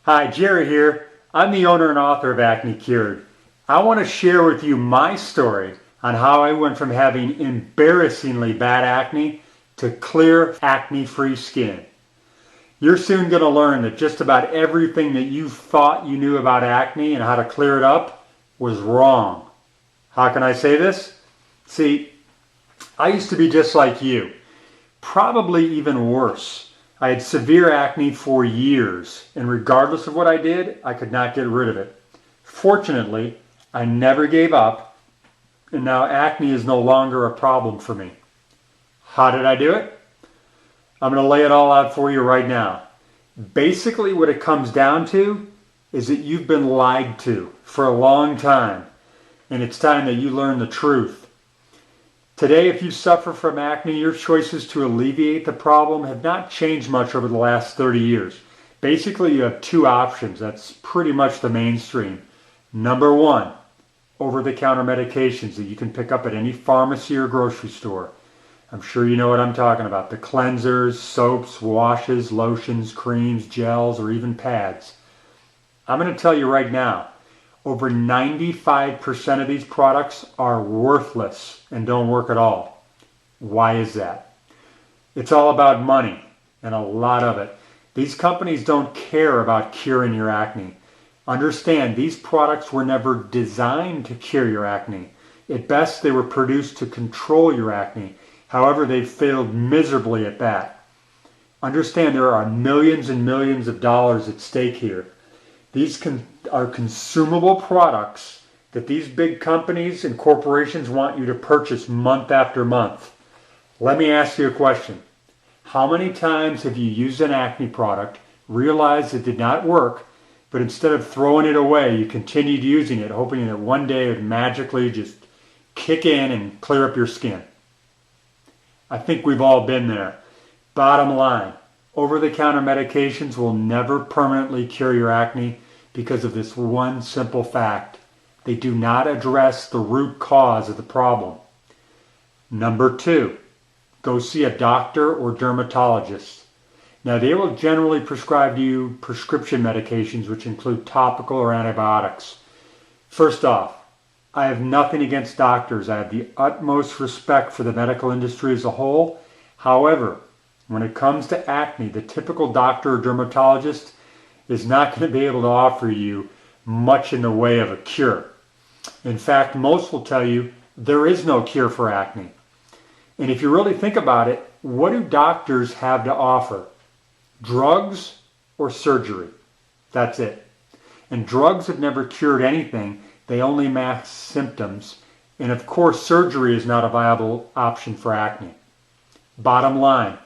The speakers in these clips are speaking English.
Hi, Jerry here. I'm the owner and author of Acne Cured. I want to share with you my story on how I went from having embarrassingly bad acne to clear, acne-free skin. You're soon going to learn that just about everything that you thought you knew about acne and how to clear it up was wrong. How can I say this? See, I used to be just like you, probably even worse. I had severe acne for years, and regardless of what I did, I could not get rid of it. Fortunately, I never gave up, and now acne is no longer a problem for me. How did I do it? I'm going to lay it all out for you right now. Basically, what it comes down to is that you've been lied to for a long time, and it's time that you learn the truth. Today, if you suffer from acne, your choices to alleviate the problem have not changed much over the last 30 years. Basically, you have two options. That's pretty much the mainstream. Number one, over-the-counter medications that you can pick up at any pharmacy or grocery store. I'm sure you know what I'm talking about. The cleansers, soaps, washes, lotions, creams, gels, or even pads. I'm going to tell you right now, over 95% of these products are worthless and don't work at all. Why is that? It's all about money, and a lot of it. These companies don't care about curing your acne. Understand, these products were never designed to cure your acne. At best, they were produced to control your acne. However, they've failed miserably at that. Understand, there are millions and millions of dollars at stake here. These are consumable products that these big companies and corporations want you to purchase month after month. Let me ask you a question. How many times have you used an acne product, realized it did not work, but instead of throwing it away, you continued using it, hoping that one day it would magically just kick in and clear up your skin? I think we've all been there. Bottom line, over-the-counter medications will never permanently cure your acne because of this one simple fact. They do not address the root cause of the problem. Number two, go see a doctor or dermatologist. Now, they will generally prescribe to you prescription medications which include topical or antibiotics. First off, I have nothing against doctors. I have the utmost respect for the medical industry as a whole. However, when it comes to acne, the typical doctor or dermatologist is not going to be able to offer you much in the way of a cure. In fact, most will tell you there is no cure for acne. And if you really think about it, what do doctors have to offer? Drugs or surgery? That's it. And drugs have never cured anything. They only mask symptoms. And of course, surgery is not a viable option for acne. Bottom line,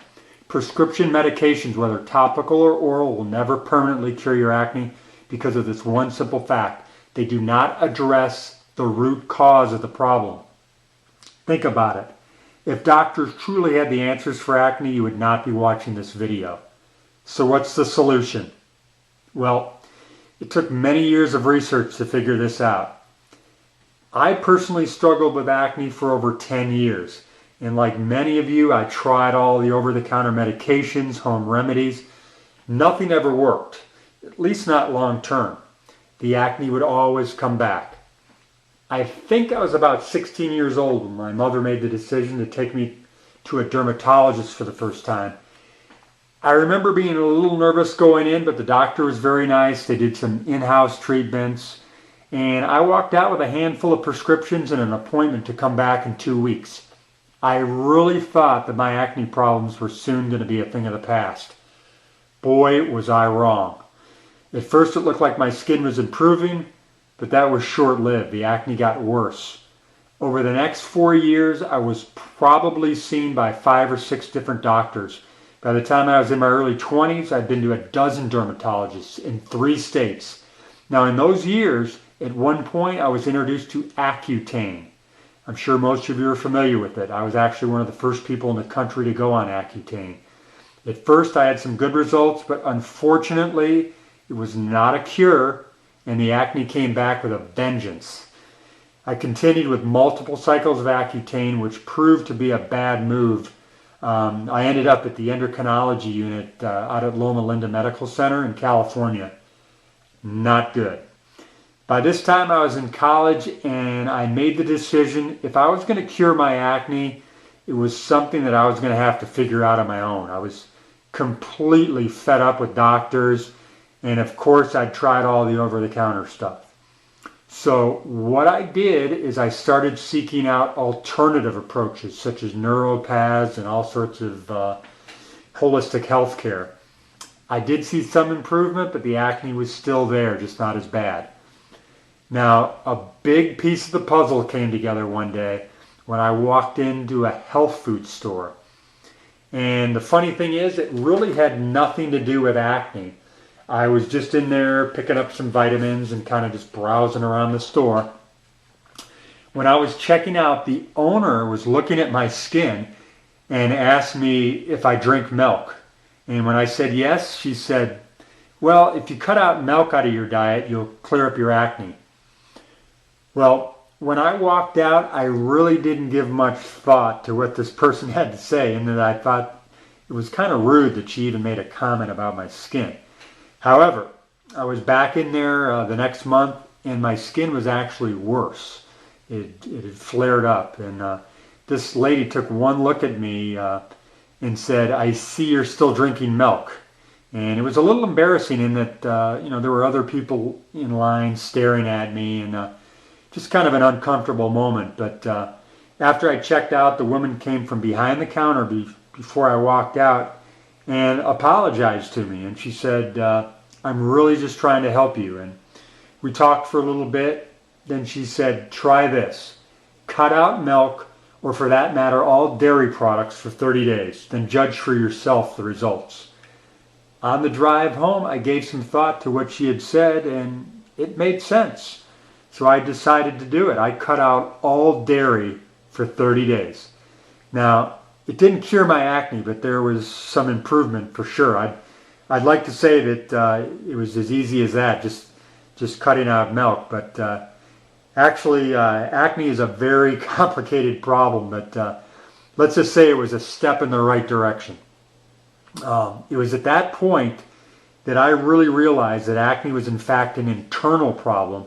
prescription medications, whether topical or oral, will never permanently cure your acne because of this one simple fact. They do not address the root cause of the problem. Think about it. If doctors truly had the answers for acne, you would not be watching this video. So what's the solution? Well, it took many years of research to figure this out. I personally struggled with acne for over 10 years. And like many of you, I tried all the over-the-counter medications, home remedies. Nothing ever worked, at least not long term. The acne would always come back. I think I was about 16 years old when my mother made the decision to take me to a dermatologist for the first time. I remember being a little nervous going in, but the doctor was very nice. They did some in-house treatments, and I walked out with a handful of prescriptions and an appointment to come back in 2 weeks. I really thought that my acne problems were soon going to be a thing of the past. Boy, was I wrong. At first it looked like my skin was improving, but that was short-lived. The acne got worse. Over the next 4 years, I was probably seen by 5 or 6 different doctors. By the time I was in my early 20s, I'd been to a dozen dermatologists in 3 states. Now, in those years, at one point, I was introduced to Accutane. I'm sure most of you are familiar with it. I was actually one of the first people in the country to go on Accutane. At first, I had some good results, but unfortunately, it was not a cure, and the acne came back with a vengeance. I continued with multiple cycles of Accutane, which proved to be a bad move. I ended up at the endocrinology unit out at Loma Linda Medical Center in California. Not good. By this time I was in college and I made the decision if I was going to cure my acne, it was something that I was going to have to figure out on my own. I was completely fed up with doctors, and of course I'd tried all the over-the-counter stuff. So what I did is I started seeking out alternative approaches such as neuropaths and all sorts of holistic health care. I did see some improvement, but the acne was still there, just not as bad. Now, a big piece of the puzzle came together one day when I walked into a health food store. And the funny thing is, it really had nothing to do with acne. I was just in there picking up some vitamins and kind of just browsing around the store. When I was checking out, the owner was looking at my skin and asked me if I drink milk. And when I said yes, she said, well, if you cut out milk out of your diet, you'll clear up your acne. Well, when I walked out, I really didn't give much thought to what this person had to say, and that I thought it was kind of rude that she even made a comment about my skin. However, I was back in there the next month, and my skin was actually worse. It had flared up, and this lady took one look at me and said, I see you're still drinking milk. And it was a little embarrassing in that there were other people in line staring at me, and just kind of an uncomfortable moment. But after I checked out, the woman came from behind the counter before I walked out and apologized to me. And she said, I'm really just trying to help you. And we talked for a little bit. Then she said, try this. Cut out milk, or for that matter, all dairy products for 30 days. Then judge for yourself the results. On the drive home, I gave some thought to what she had said, and it made sense. So I decided to do it. I cut out all dairy for 30 days. Now, it didn't cure my acne, but there was some improvement for sure. I'd like to say that it was as easy as that, just cutting out milk. But actually, acne is a very complicated problem. But let's just say it was a step in the right direction. It was at that point that I really realized that acne was in fact an internal problem.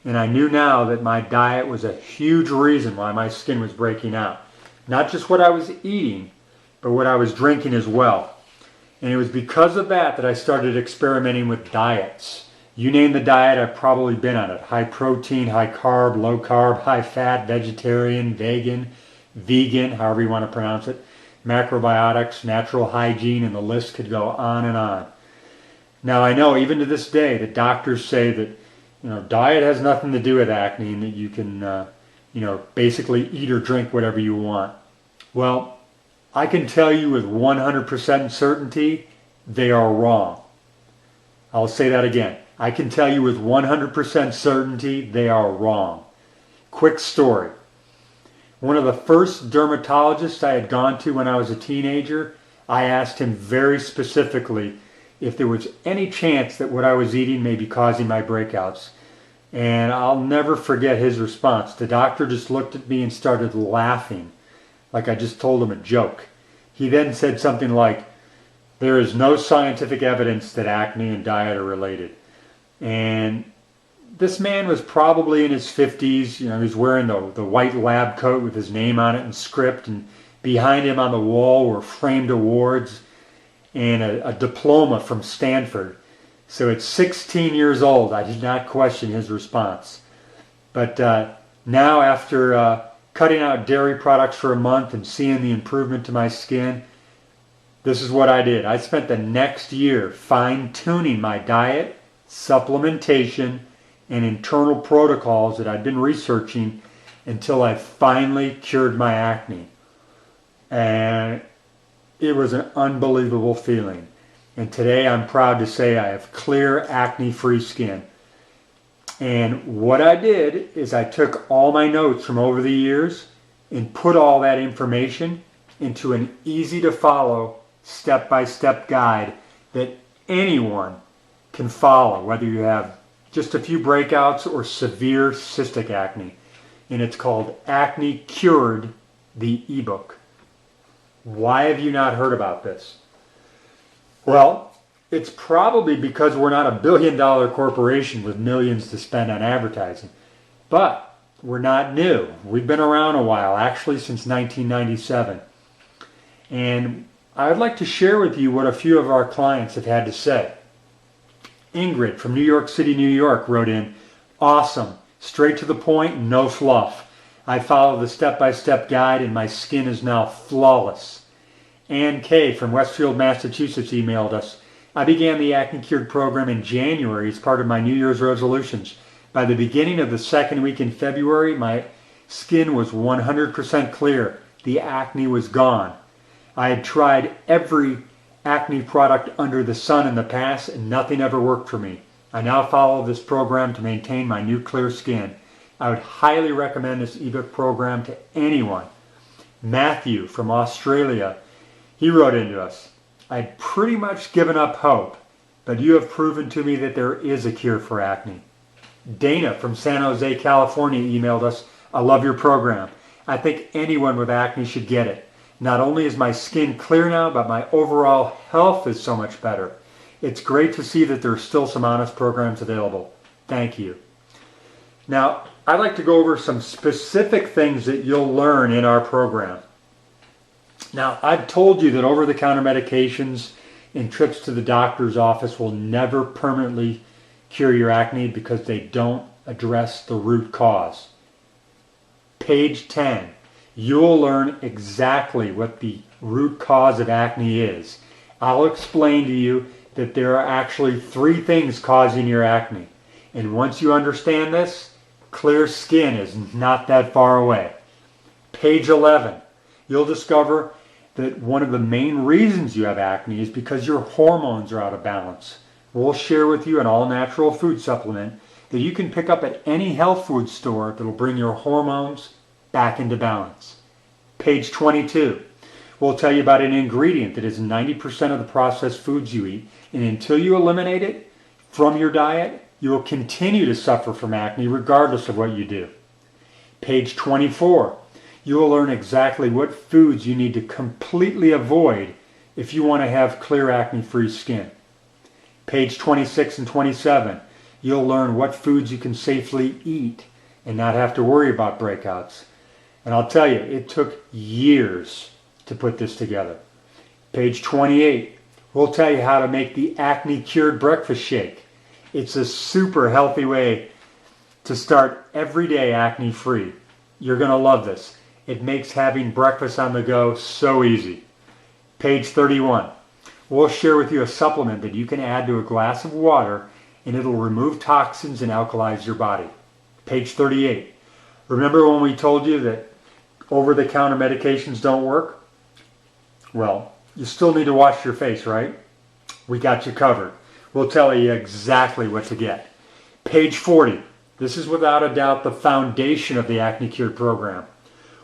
And I knew now that my diet was a huge reason why my skin was breaking out. Not just what I was eating, but what I was drinking as well. And it was because of that that I started experimenting with diets. You name the diet, I've probably been on it. High protein, high carb, low carb, high fat, vegetarian, vegan, however you want to pronounce it, macrobiotics, natural hygiene, and the list could go on and on. Now I know even to this day the doctors say that diet has nothing to do with acne, and that you can, basically eat or drink whatever you want. Well, I can tell you with 100% certainty, they are wrong. I'll say that again. I can tell you with 100% certainty, they are wrong. Quick story. One of the first dermatologists I had gone to when I was a teenager, I asked him very specifically if there was any chance that what I was eating may be causing my breakouts. And I'll never forget his response. The doctor just looked at me and started laughing, like I just told him a joke. He then said something like, there is no scientific evidence that acne and diet are related. And this man was probably in his 50s. He was wearing the white lab coat with his name on it in script, and behind him on the wall were framed awards and a diploma from Stanford. So at 16 years old, I did not question his response. But now, after cutting out dairy products for a month and seeing the improvement to my skin, this is what I did. I spent the next year fine-tuning my diet, supplementation, and internal protocols that I'd been researching until I finally cured my acne. And it was an unbelievable feeling. And today I'm proud to say I have clear acne-free skin. And what I did is I took all my notes from over the years and put all that information into an easy-to-follow, step-by-step guide that anyone can follow, whether you have just a few breakouts or severe cystic acne. And it's called Acne Cured, the ebook. Why have you not heard about this? Well, It's probably because we're not a billion-dollar corporation with millions to spend on advertising. But we're not new. We've been around a while, actually since 1997. And I'd like to share with you what a few of our clients have had to say. Ingrid from New York City, New York wrote in, "Awesome, straight to the point, no fluff. I follow the step-by-step guide and my skin is now flawless." Ann K. from Westfield, Massachusetts emailed us, "I began the Acne Cured program in January as part of my New Year's resolutions. By the beginning of the second week in February, my skin was 100% clear. The acne was gone. I had tried every acne product under the sun in the past and nothing ever worked for me. I now follow this program to maintain my new clear skin. I would highly recommend this ebook program to anyone." Matthew from Australia, he wrote into us, "I'd pretty much given up hope, but you have proven to me that there is a cure for acne." Dana from San Jose, California emailed us, "I love your program. I think anyone with acne should get it. Not only is my skin clear now, but my overall health is so much better. It's great to see that there are still some honest programs available. Thank you." Now, I'd like to go over some specific things that you'll learn in our program. Now, I've told you that over-the-counter medications and trips to the doctor's office will never permanently cure your acne because they don't address the root cause. Page 10. You'll learn exactly what the root cause of acne is. I'll explain to you that there are actually 3 things causing your acne. And once you understand this, clear skin is not that far away. Page 11. You'll discover that one of the main reasons you have acne is because your hormones are out of balance. We'll share with you an all-natural food supplement that you can pick up at any health food store that will bring your hormones back into balance. Page 22. We'll tell you about an ingredient that is 90% of the processed foods you eat, and until you eliminate it from your diet, you will continue to suffer from acne regardless of what you do. Page 24. You will learn exactly what foods you need to completely avoid if you want to have clear acne-free skin. Page 26 and 27. You'll learn what foods you can safely eat and not have to worry about breakouts. And I'll tell you, it took years to put this together. Page 28. We'll tell you how to make the Acne Cured Breakfast Shake. It's a super healthy way to start every day acne-free. You're going to love this. It makes having breakfast on the go so easy. Page 31. We'll share with you a supplement that you can add to a glass of water and it'll remove toxins and alkalize your body. Page 38. Remember when we told you that over-the-counter medications don't work? Well, you still need to wash your face, right? We got you covered. We'll tell you exactly what to get. Page 40. This is without a doubt the foundation of the Acne Cured program.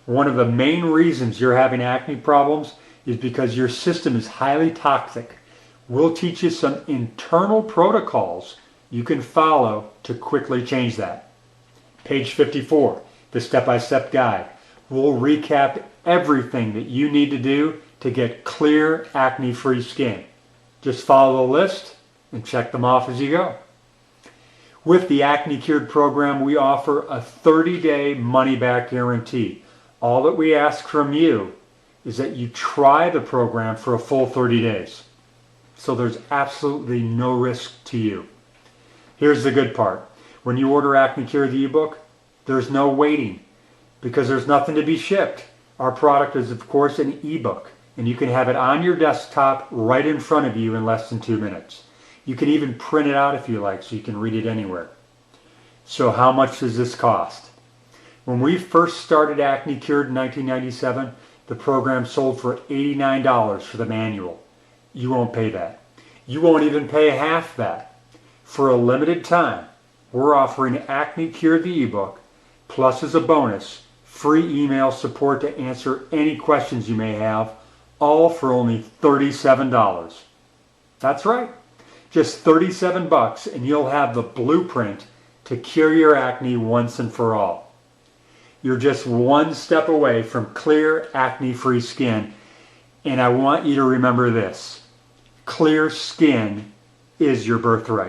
One of the main reasons you're having acne problems is because your system is highly toxic. We'll teach you some internal protocols you can follow to quickly change that. Page 54, the step-by-step guide. We'll recap everything that you need to do to get clear acne-free skin. Just follow the list and check them off as you go. With the Acne Cured program, we offer a 30-day money-back guarantee. All that we ask from you is that you try the program for a full 30 days. So there's absolutely no risk to you. Here's the good part. When you order Acne Cure the ebook, there's no waiting because there's nothing to be shipped. Our product is, of course, an ebook, and you can have it on your desktop right in front of you in less than 2 minutes. You can even print it out if you like, so you can read it anywhere. So how much does this cost? When we first started Acne Cured in 1997, the program sold for $89 for the manual. You won't pay that. You won't even pay half that. For a limited time, we're offering Acne Cured the ebook, plus as a bonus, free email support to answer any questions you may have, all for only $37. That's right. Just $37 and you'll have the blueprint to cure your acne once and for all. You're just one step away from clear acne-free skin. And I want you to remember this. Clear skin is your birthright.